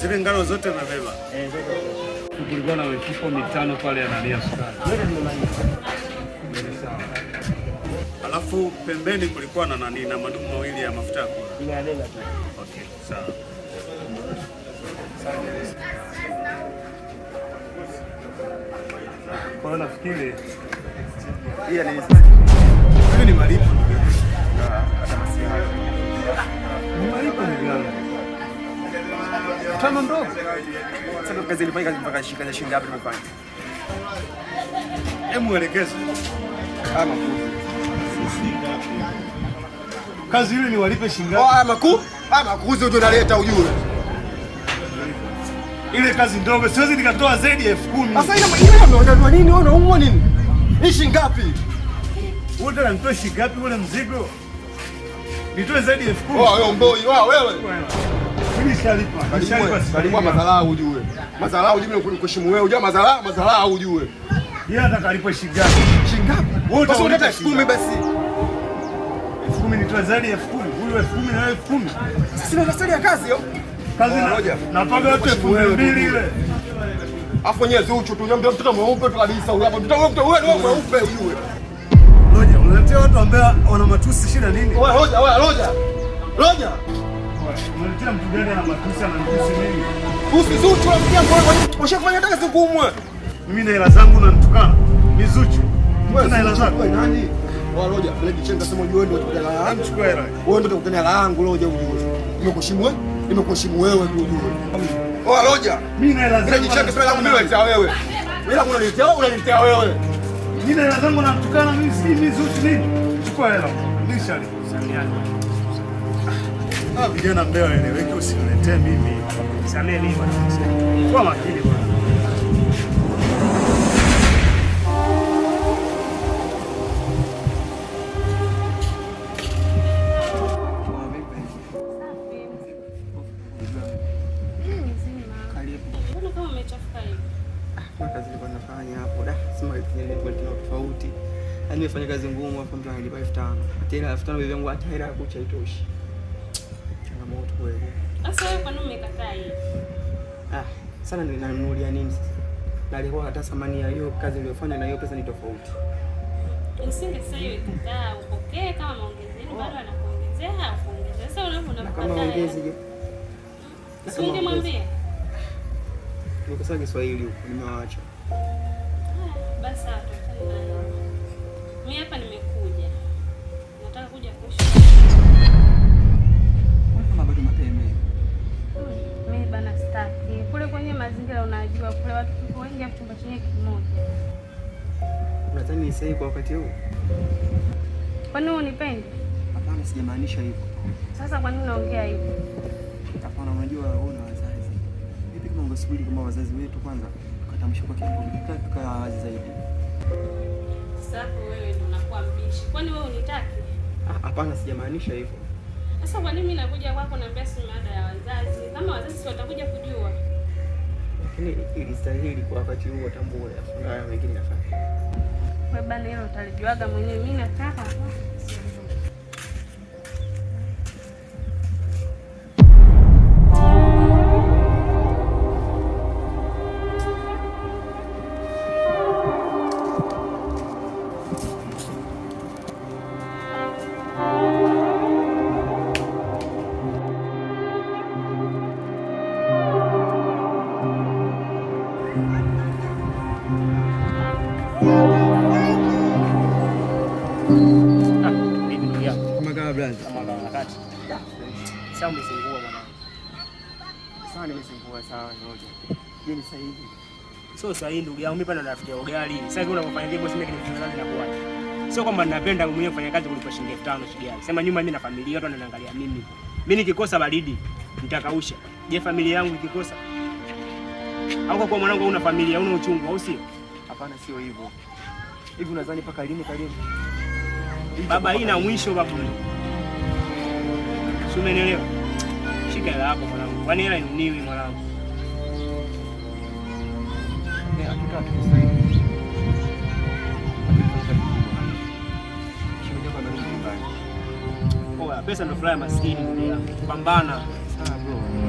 Zile ngano zote nabeba. Zote. Kulikuwa na mifuko 5 pale analia sukari. Zote nimemaliza. Sawa. Alafu pembeni kulikuwa na nani na madumu mawili ya mafuta ya kula. Ninabeba tu. Okay, sawa. Kwa hiyo nafikiri hiyo ni malipo. Ni malipo ndugu yangu. Tano ndogo. Sasa kazi ilifanya kazi mpaka shika shilingi ngapi nimefanya? Hebu elekeze. Kama kazi ile ni walipe shilingi ngapi? Makuzi ndio naleta ujue. Ile kazi ndogo siwezi nikatoa zaidi ya 10,000. Sasa ile unaona nini? Unaumwa nini? Ni shilingi ngapi? Wewe unataka nitoe shilingi ngapi ule mzigo? Nitoe zaidi ya 10,000. Wewe mboi, wewe. Mimi nishalipa. Nishalipa madharau ujue. Madharau ujue kuheshimu wewe. Unajua madharau ujue. Yeye anataka alipe shilingi ngapi? Shilingi ngapi? Wewe unataka 10,000 basi. 10,000 nitoe zaidi ya 10,000. Huyu 10,000 na wewe 10,000. Sina nastari ya kazi hiyo. Kazi na paga watu 2,000 ile. Afu nyewe zuchu tu nyambe mtoto mweupe tu kabisa huyo hapo. Mtoto wewe mweupe ujue. Roja, unaletea watu ambao wana matusi shida nini? Wewe Roja. Unaletea mtu gani ana matusi ana matusi nini? Tusi zuchu unafikia kwa ushafanya kazi ngumu. Mimi na hela zangu unanitukana. Ni zuchu. Wewe na hela zako wewe nani? Wewe Roja, bila kichenga sema ujue ndio utakutana na yangu. Chukua hela. Wewe ndio utakutana na yangu Roja ujue. Nimekuheshimu wewe tu ujue. Wewe Roja, mimi na hela zangu. Kichenga sema yangu mimi naletea wewe. Ila unaniletea wewe. Mimi na hela zangu natukana mimi si mimi zuchu nini? Chukua hela. Nishali. Samiani. Vijana mbeo eleweke usiniletee mimi. Samee mimi bwana. Kwa makini bwana. Kazi nilikuwa nafanya hapo sema ilikuwa tofauti. Nimefanya kazi ngumu hapo mtu analipa 5,000. Tena 5,000 bibi yangu hata hela ya kucha itoshi. Changamoto kweli. Sasa wewe kwa nini umekataa hii? Sana ninanunulia nini sasa? Na alikuwa hata thamani ya hiyo kazi niliyofanya na hiyo pesa ni tofauti. Usinge sasa hiyo ikataa upokee kama maongezeni bado anakuongezea kuongezea. Sasa unapokataa. Kama ongezi je? Usingemwambia. Nikosea Kiswahili huko nimewaacha. Basi mimi hapa nimekuja. Nataka kuja kuishi. Kama bado mapema. Mimi bana staki. Kule kwenye mazingira unajua kule watu wengi hapo chumba chenye kimoja. Unadhani ni sahihi kwa wakati huu? Kwa nini unipendi? Hapana, sijamaanisha hivyo. Sasa kwa nini unaongea hivyo? Hapana, unajua wewe na wazazi. Vipi kama ungesubiri kama wazazi wetu kwanza tukatamsha kwa kitu tukawa wazi zaidi. Sasa wewe ndio unakuwa mbishi. Kwani wewe unitaki? Hapana, sijamaanisha hivyo. Sasa kwa nini mimi nakuja kwako naambia si mada ya wazazi? Kama wazazi si watakuja kujua. Lakini ilistahili kwa wakati huu watambue afu haya mengine yafanye. Wewe bana hilo utalijuaga mwenyewe. Mimi nataka Sasa umesingua bwana. Sasa nimesingua sawa yote. Je, ni sahihi? Sio sahihi ndugu yangu, mimi pana nafikia ugali. Sasa hivi unapofanya hivyo sima kinifanya kazi na kuacha. Sio kwamba ninapenda mwenyewe kufanya kazi kulipa shilingi 5,000 shilingi. Sema nyuma mimi na familia watu wananiangalia mimi. Mimi nikikosa baridi nitakausha. Je, familia yangu ikikosa? Au kwa mwanangu una familia, una uchungu au sio? Hapana, sio hivyo. Hivi unadhani paka lini karibu? Baba hii na mwisho babu. Si umenielewa? Shika hela hapo mwanangu. Kwani hela inuniwi mwanangu? Hakika tukistahili. Hakika tukistahili. Shida kwa nini mbaya? Pesa ndio furaha ya maskini ndugu yangu. Pambana. Sawa bro.